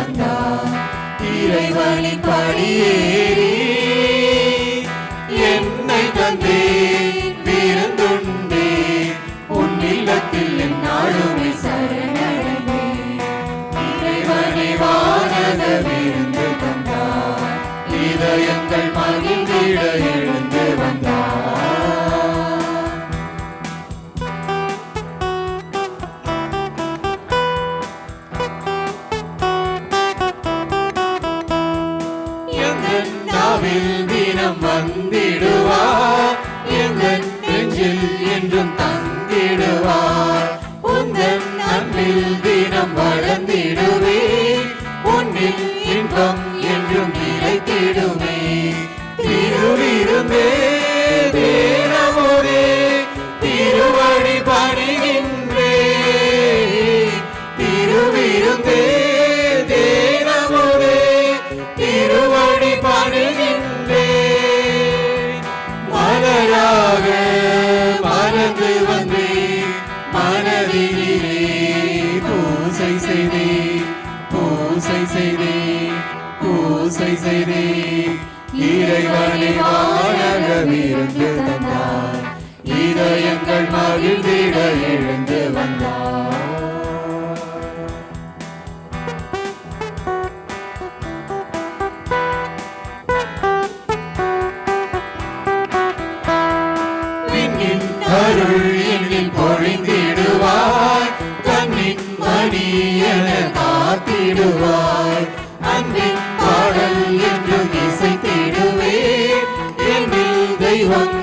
வந்தார். இறைவனின் படியேறி என்னை தந்தே விருந்துண்டே உன் இல்லத்தில் என்னாலுமே சரணடைந்தே. இறைவனை வானக விருந்து தந்தார். இதயங்கள் மகிழ்ந்திட எழுந்து வந்தார். தினம் வந்திடுவார். எங்கள் நெஞ்சில் என்றும் தங்கிடுவார். உந்தன் அன்பில் தினம் வளர்ந்திடுவே. உன்னில் இன்பம் என்றும் நிலைத்திடுமே. திருவிருந்தே தினமுதே திருவடி பணிகின்றே. திருவிருந்தே தினமுதே திருவடி பணிகின்றே. மலராக மறந்து வந்தே மனதிலே பூசை செய்தே பூசை செய்தே பூசை செய்தே. இறைவனை வானக விருந்து தந்தார். இதயங்கள் மகிழ்ந்திட எழுந்து வந்தார். அருள் எண்ணில் பொழிந்திடுவாய். கண்ணின் மணி என காத்திடுவாய். அன்பின் பாடல் என்றும் இசைத்திடுவே. என்னில் தெய்வம்